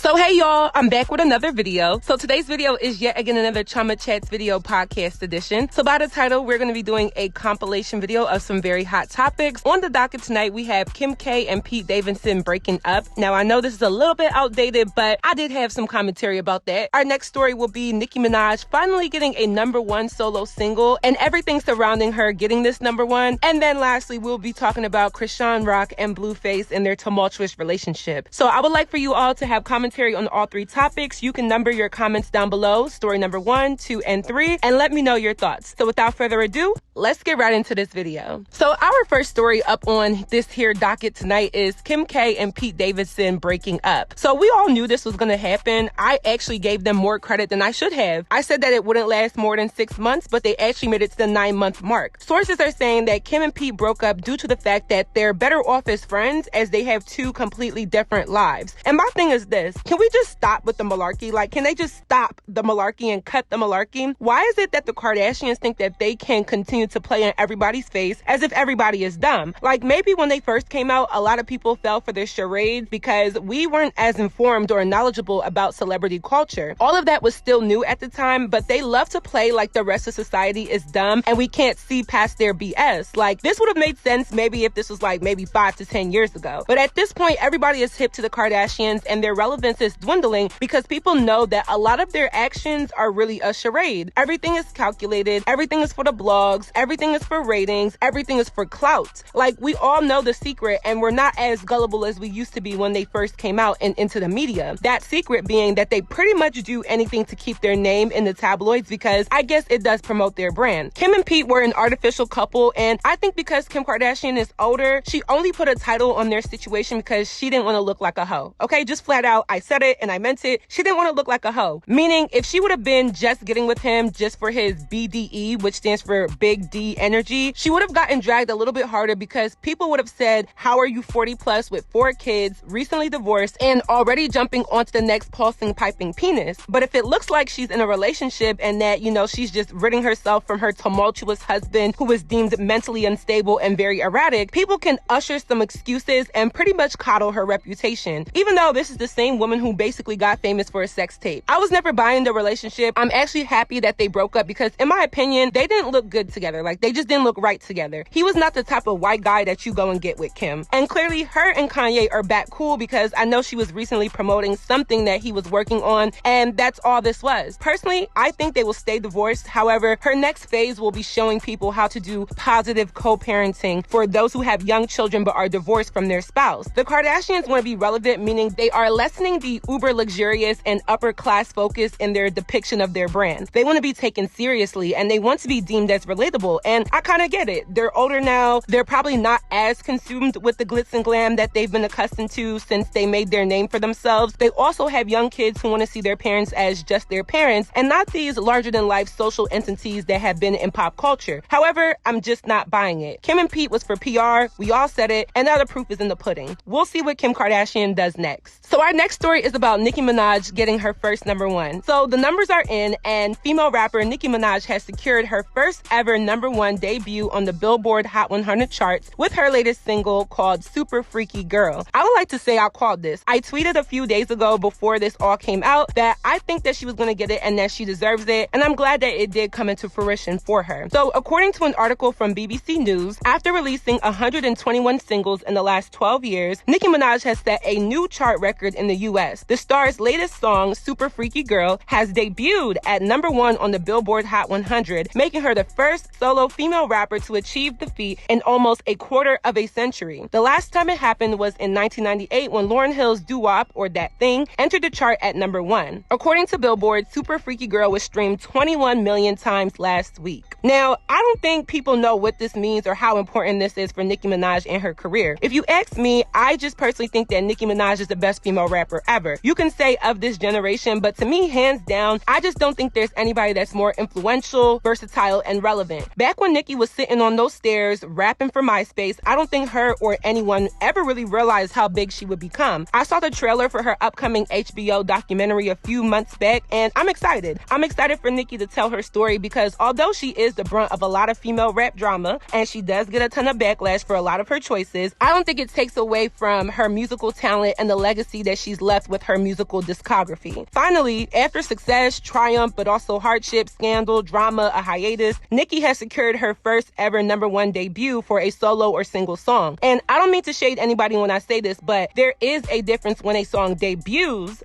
So hey y'all, I'm back with another video. So today's video is yet again another Chioma Chats video podcast edition. So by the title, we're going to be doing a compilation video of some very hot topics. On the docket tonight, we have Kim K and Pete Davidson breaking up. Now I know this is a little bit outdated, but I did have some commentary about that. Our next story will be Nicki Minaj finally getting a #1 solo single and everything surrounding her getting this #1. And then lastly, we'll be talking about Chrisean Rock and Blueface and their tumultuous relationship. So I would like for you all to have commentary on all three topics. You can number your comments down below, story number 1, 2, and 3, and let me know your thoughts. So without further ado, let's get right into this video. So our first story up on this here docket tonight is Kim K and Pete Davidson breaking up. So we all knew this was going to happen. I actually gave them more credit than I should have. I said that it wouldn't last more than 6 months, but they actually made it to the 9-month mark. Sources are saying that Kim and Pete broke up due to the fact that they're better off as friends as they have two completely different lives. And my thing is this, can we just stop with the malarkey? Like, can they just stop the malarkey and cut the malarkey? Why is it that the Kardashians think that they can continue to play in everybody's face as if everybody is dumb? Like, maybe when they first came out, a lot of people fell for their charades because we weren't as informed or knowledgeable about celebrity culture. All of that was still new at the time, but they love to play like the rest of society is dumb and we can't see past their BS. Like, this would have made sense maybe if this was like maybe 5 to 10 years ago. But at this point, everybody is hip to the Kardashians and their relevance is dwindling because people know that a lot of their actions are really a charade. Everything is calculated, everything is for the blogs, everything is for ratings, everything is for clout. Like, we all know the secret and we're not as gullible as we used to be when they first came out and into the media. That secret being that they pretty much do anything to keep their name in the tabloids because I guess it does promote their brand. Kim and Pete were an artificial couple, and I think because Kim Kardashian is older, she only put a title on their situation because she didn't want to look like a hoe. Okay, just flat out, I said it and I meant it. She didn't want to look like a hoe. Meaning, if she would have been just getting with him just for his BDE, which stands for Big D energy, she would have gotten dragged a little bit harder because people would have said, how are you 40 plus with 4 kids, recently divorced, and already jumping onto the next pulsing, piping penis? But if it looks like she's in a relationship and that, you know, she's just ridding herself from her tumultuous husband who was deemed mentally unstable and very erratic, people can usher some excuses and pretty much coddle her reputation. Even though this is the same woman who basically got famous for a sex tape. I was never buying the relationship. I'm actually happy that they broke up because in my opinion, they didn't look good together. Like, they just didn't look right together. He was not the type of white guy that you go and get with Kim. And clearly her and Kanye are back cool because I know she was recently promoting something that he was working on, and that's all this was. Personally, I think they will stay divorced. However, her next phase will be showing people how to do positive co-parenting for those who have young children but are divorced from their spouse. The Kardashians want to be relevant, meaning they are lessening the uber luxurious and upper class focus in their depiction of their brand. They want to be taken seriously and they want to be deemed as relatable, and I kind of get it. They're older now. They're probably not as consumed with the glitz and glam that they've been accustomed to since they made their name for themselves. They also have young kids who want to see their parents as just their parents and not these larger than life social entities that have been in pop culture. However, I'm just not buying it. Kim and Pete was for PR. We all said it, and now the proof is in the pudding. We'll see what Kim Kardashian does next. So our next story is about Nicki Minaj getting her first #1. So the numbers are in, and female rapper Nicki Minaj has secured her first ever #1 debut on the Billboard Hot 100 charts with her latest single called Super Freaky Girl. I would like to say I called this. I tweeted a few days ago before this all came out that I think that she was going to get it and that she deserves it, and I'm glad that it did come into fruition for her. So according to an article from BBC News, after releasing 121 singles in the last 12 years, Nicki Minaj has set a new chart record in the US. The star's latest song, Super Freaky Girl, has debuted at #1 on the Billboard Hot 100, making her the first solo female rapper to achieve the feat in almost a quarter of a century. The last time it happened was in 1998 when Lauryn Hill's Doo-Wop, or That Thing, entered the chart at #1. According to Billboard, Super Freaky Girl was streamed 21 million times last week. Now, I don't think people know what this means or how important this is for Nicki Minaj and her career. If you ask me, I just personally think that Nicki Minaj is the best female rapper ever. You can say of this generation, but to me, hands down, I just don't think there's anybody that's more influential, versatile, and relevant. Back when Nicki was sitting on those stairs rapping for MySpace, I don't think her or anyone ever really realized how big she would become. I saw the trailer for her upcoming HBO documentary a few months back, and I'm excited. I'm excited for Nicki to tell her story because although she is the brunt of a lot of female rap drama, and she does get a ton of backlash for a lot of her choices, I don't think it takes away from her musical talent and the legacy that she's left with her musical discography. Finally, after success, triumph, but also hardship, scandal, drama, a hiatus, Nicki has secured her first ever #1 debut for a solo or single song. And I don't mean to shade anybody when I say this, but there is a difference when a song debuts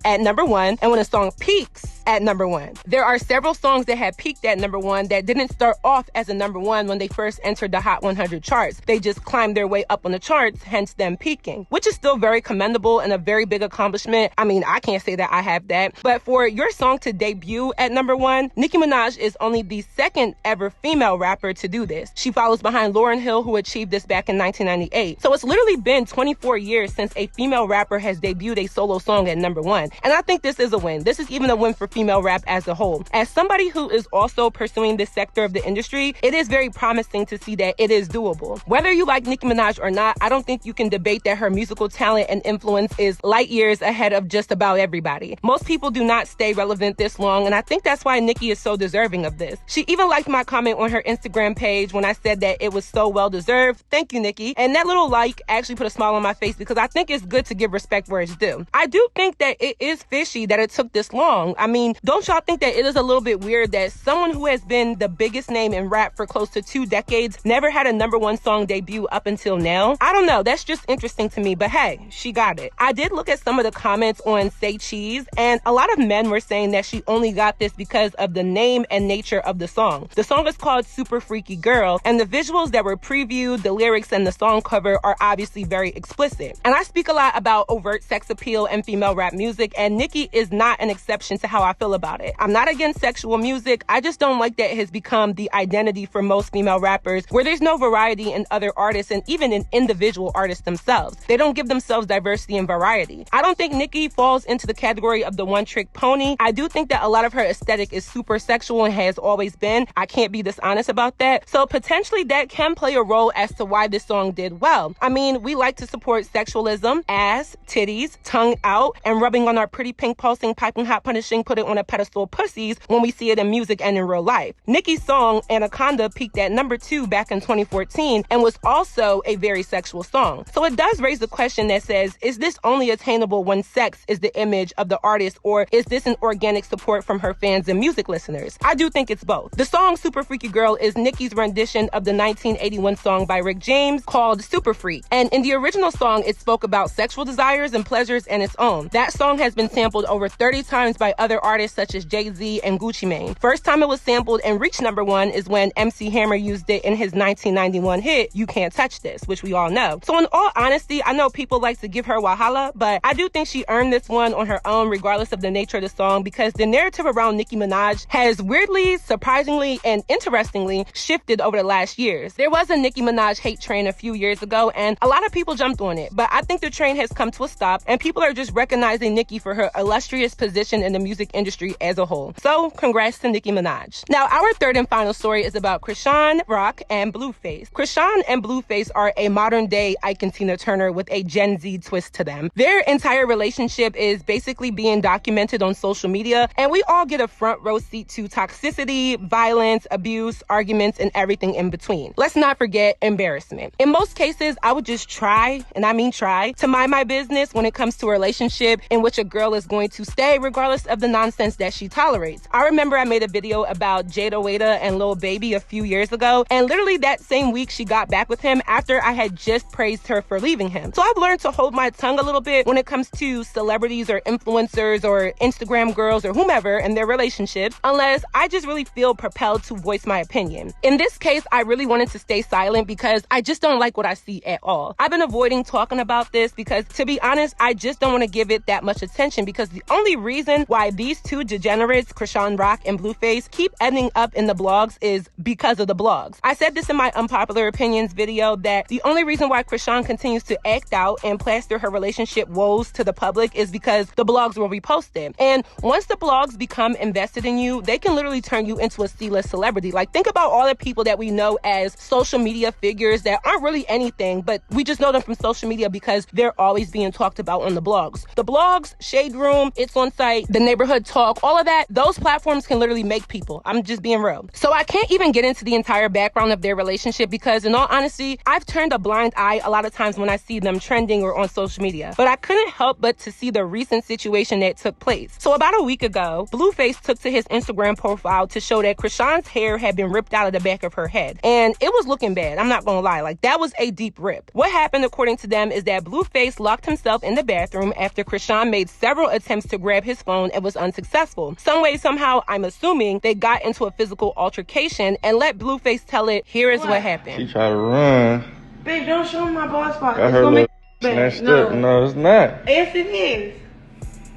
at #1 and when a song peaks at #1. There are several songs that had peaked at #1 that didn't start off as a #1 when they first entered the Hot 100 charts. They just climbed their way up on the charts, hence them peaking, which is still very commendable and a very big accomplishment. I mean, I can't say that I have that, but for your song to debut at #1, Nicki Minaj is only the second ever female rapper to do this. She follows behind Lauryn Hill, who achieved this back in 1998. So it's literally been 24 years since a female rapper has debuted a solo song at #1. And I think this is a win. This is even a win for female rap as a whole. As somebody who is also pursuing this sector of the industry, it is very promising to see that it is doable. Whether you like Nicki Minaj or not, I don't think you can debate that her musical talent and influence is light years ahead of just about everybody. Most people do not stay relevant this long, and I think that's why Nicki is so deserving of this. She even liked my comment on her Instagram page when I said that it was so well deserved. Thank you, Nicki. And that little like actually put a smile on my face because I think it's good to give respect where it's due. I do think that it is fishy that it took this long. I mean, don't y'all think that it is a little bit weird that someone who has been the biggest name in rap for close to 2 decades never had a #1 song debut up until now? I don't know. That's just interesting to me, but hey, she got it. I did look at some of the comments on Say Cheese, and a lot of men were saying that she only got this because of the name and nature of the song. The song is called Super Freaky Girl, and the visuals that were previewed, the lyrics, and the song cover are obviously very explicit. And I speak a lot about overt sex appeal and female rap music, and Nicki is not an exception to how I feel about it. I'm not against sexual music. I just don't like that it has become the identity for most female rappers, where there's no variety in other artists and even in individual artists themselves. They don't give themselves diversity and variety. I don't think Nicki falls into the category of the one-trick pony. I do think that a lot of her aesthetic is super sexual and has always been. I can't be dishonest about that. So potentially that can play a role as to why this song did well. I mean, we like to support sexualism, ass, titties, tongue out, and rubbing on our pretty pink pulsing, piping hot punishing, put it on a pedestal pussies when we see it in music and in real life. Nicki's song Anaconda peaked at #2 back in 2014 and was also a very sexual song. So it does raise the question that says, is this only attainable when sex is the image of the artist, or is this an organic support from her fans and music listeners? I do think it's both. The song Super Freaky Girl is Nicki's rendition of the 1981 song by Rick James called Super Freak. And in the original song, it spoke about sexual desires and pleasures in its own. That song has been sampled over 30 times by other artists such as Jay-Z and Gucci Mane. First time it was sampled and reached #1 is when MC Hammer used it in his 1991 hit, You Can't Touch This, which we all know. So in all honesty, I know people like to give her Wahala, but I do think she earned this one on her own regardless of the nature of the song, because the narrative around Nicki Minaj has weirdly, surprisingly, and interestingly shifted over the last years. There was a Nicki Minaj hate train a few years ago, and a lot of people jumped on it, but I think the train has come to a stop, and people are just recognizing Nicki for her illustrious position in the music industry as a whole. So congrats to Nicki Minaj. Now, our third and final story is about Chrisean, Rock, and Blueface. Chrisean and Blueface are a modern day Ike and Tina Turner with a Gen Z twist to them. Their entire relationship is basically being documented on social media, and we all get a front row seat to toxicity, violence, abuse, arguments, and everything in between. Let's not forget embarrassment. In most cases, I would just try, and I mean try, to mind my business when it comes to a relationship in which a girl is going to stay regardless of the nonsense that she tolerates. I remember I made a video about Jada Wada and Lil Baby a few years ago, and literally that same week she got back with him after I had just praised her for leaving him. So I've learned to hold my tongue a little bit when it comes to celebrities or influencers or Instagram girls or whomever and their relationships, unless I just really feel propelled to voice my opinion. In this case, I really wanted to stay silent because I just don't like what I see at all. I've been avoiding talking about this because, to be honest, I just don't want to give it that much attention, because the only reason why these two degenerates, Chrisean Rock and Blueface, keep ending up in the blogs is because of the blogs. I said this in my unpopular opinions video that the only reason why Chrisean continues to act out and plaster her relationship woes to the public is because the blogs will repost it. And once the blogs become invested in you, they can literally turn you into a C-list celebrity. Like, think about all the people that we know as social media figures that aren't really anything, but we just know them from social media because they're always being talked about on the blogs. The blogs, Shade Room, It's On Site, The Neighborhood talk, all of that, those platforms can literally make people. I'm just being real. So I can't even get into the entire background of their relationship because in all honesty, I've turned a blind eye a lot of times when I see them trending or on social media. But I couldn't help but to see the recent situation that took place. So about a week ago, Blueface took to his Instagram profile to show that Chrisean's hair had been ripped out of the back of her head. And it was looking bad. I'm not gonna lie. Like, that was a deep rip. What happened, according to them, is that Blueface locked himself in the bathroom after Chrisean made several attempts to grab his phone and was unsuccessful. Some way, somehow, I'm assuming they got into a physical altercation and let Blueface tell it. Here is what happened. She tried to run. Babe, don't show me my bald spot. Got her little snatched up. No, it's not. Yes, it is.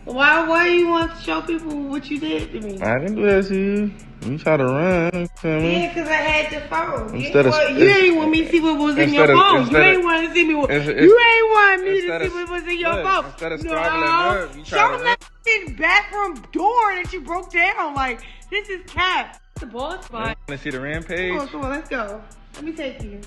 Why you want to show people what you did to me? I didn't do that to you. You tried to run. You feel me? Yeah, because I had your phone. You ain't want me to see what was in your phone. You ain't want to see me. You ain't want me to see what was in your phone. Instead of straddling her, you show me that bathroom door that you broke down. Like, this is cap. The bald spot. Want to see the rampage? Come on, let's go. Let me take you.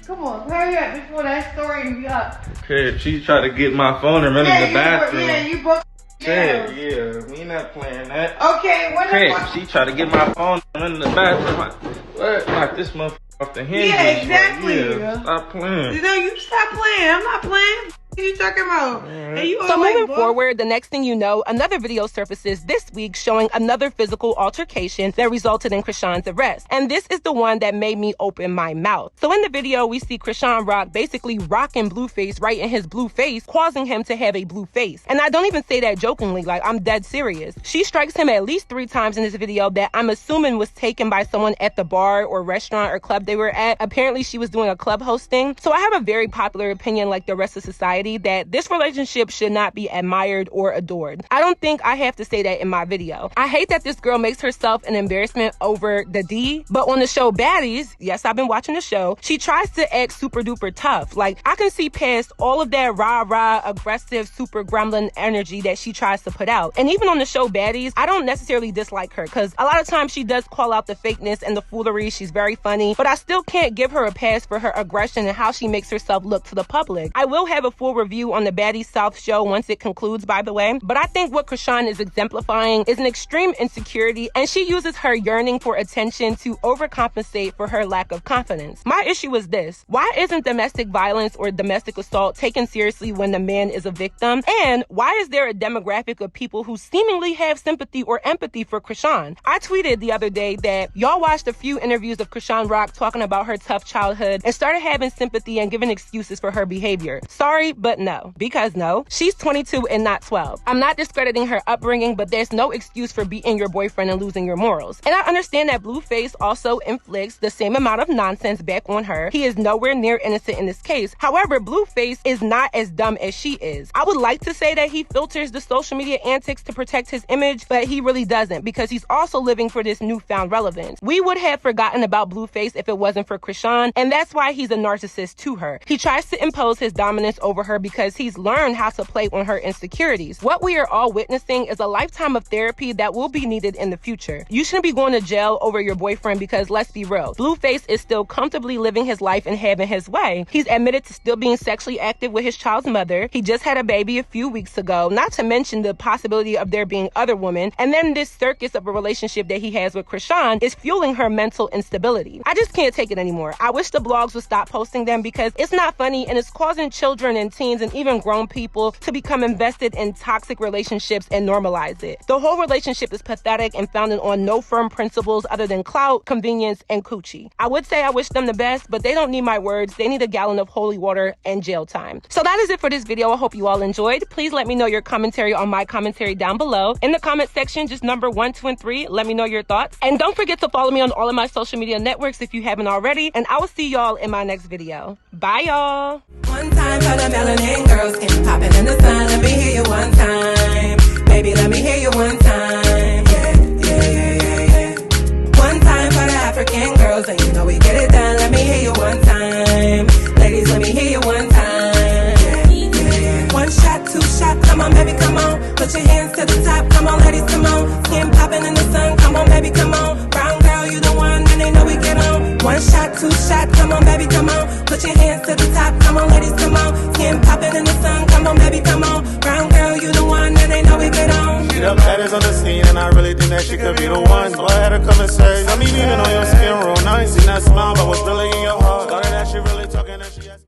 Come on, hurry up before that story be up. Okay, she tried to get my phone and run in the bathroom. You broke Yeah, we not playing that. Okay, what? She tried to get my phone and run in the bathroom. What? Knock this motherfucker off the hinges. Yeah, exactly. Yeah, stop playing. No, you stop playing. I'm not playing. What are you talking about? Right. So moving forward, the next thing you know, another video surfaces this week showing another physical altercation that resulted in Chrisean's arrest. And this is the one that made me open my mouth. So in the video, we see Chrisean Rock basically rocking Blueface right in his blue face, causing him to have a blue face. And I don't even say that jokingly, like, I'm dead serious. She strikes him at least 3 times in this video that I'm assuming was taken by someone at the bar or restaurant or club they were at. Apparently she was doing a club hosting. So I have a very popular opinion, like the rest of society, that this relationship should not be admired or adored. I don't think I have to say that in my video. I hate that this girl makes herself an embarrassment over the D, but on the show Baddies, yes, I've been watching the show, she tries to act super duper tough. Like, I can see past all of that rah-rah, aggressive, super gremlin energy that she tries to put out. And even on the show Baddies, I don't necessarily dislike her because a lot of times she does call out the fakeness and the foolery. She's very funny, but I still can't give her a pass for her aggression and how she makes herself look to the public. I will have a full review on the Baddies South show once it concludes, by the way. But I think what Chrisean is exemplifying is an extreme insecurity, and she uses her yearning for attention to overcompensate for her lack of confidence. My issue is this: why isn't domestic violence or domestic assault taken seriously when the man is a victim? And why is there a demographic of people who seemingly have sympathy or empathy for Chrisean? I tweeted the other day that y'all watched a few interviews of Chrisean Rock talking about her tough childhood and started having sympathy and giving excuses for her behavior. Sorry, but no. Because no, she's 22 and not 12. I'm not discrediting her upbringing, but there's no excuse for beating your boyfriend and losing your morals. And I understand that Blueface also inflicts the same amount of nonsense back on her. He is nowhere near innocent in this case. However, Blueface is not as dumb as she is. I would like to say that he filters the social media antics to protect his image, but he really doesn't, because he's also living for this newfound relevance. We would have forgotten about Blueface if it wasn't for Chrisean, and that's why he's a narcissist to her. He tries to impose his dominance over her because he's learned how to play on her insecurities. What we are all witnessing is a lifetime of therapy that will be needed in the future. You shouldn't be going to jail over your boyfriend because, let's be real, Blueface is still comfortably living his life and having his way. He's admitted to still being sexually active with his child's mother. He just had a baby a few weeks ago, not to mention the possibility of there being other women. And then this circus of a relationship that he has with Chrisean is fueling her mental instability. I just can't take it anymore. I wish the blogs would stop posting them because it's not funny and it's causing children and teens and even grown people to become invested in toxic relationships and normalize it. The whole relationship is pathetic and founded on no firm principles other than clout, convenience, and coochie. I would say I wish them the best, but they don't need my words. They need a gallon of holy water and jail time. So that is it for this video. I hope you all enjoyed. Please let me know your commentary on my commentary down below. In the comment section, just number 1, 2, and 3. Let me know your thoughts. And don't forget to follow me on all of my social media networks if you haven't already. And I will see y'all in my next video. Bye, y'all. One time for the melanin girls, can you poppin' in the sun? Let me hear you one time. Baby, let me hear you one time. Yeah. One time for the African girls, and you know we get it done. Let me hear you one time. Ladies, let me hear you one time. Yeah. One shot, 2 shot, come on, baby, come on. Put your hands to the top, come on, ladies, come on. Skin popping in the sun, come on, baby, come on. Brown girl, you the one, and they know we get on. One shot, 2 shot, come on, baby, come on. Put your your hands to the top. Come on, ladies, come on. Skin popping in the sun. Come on, baby, come on. Brown girl, you the one that they know we get on. She the baddest on the scene, and I really think that she could be the one. So I had her come and say, I mean, even on your skin real nice. And that smile, but what's really in your heart? Thought that she really talking that she has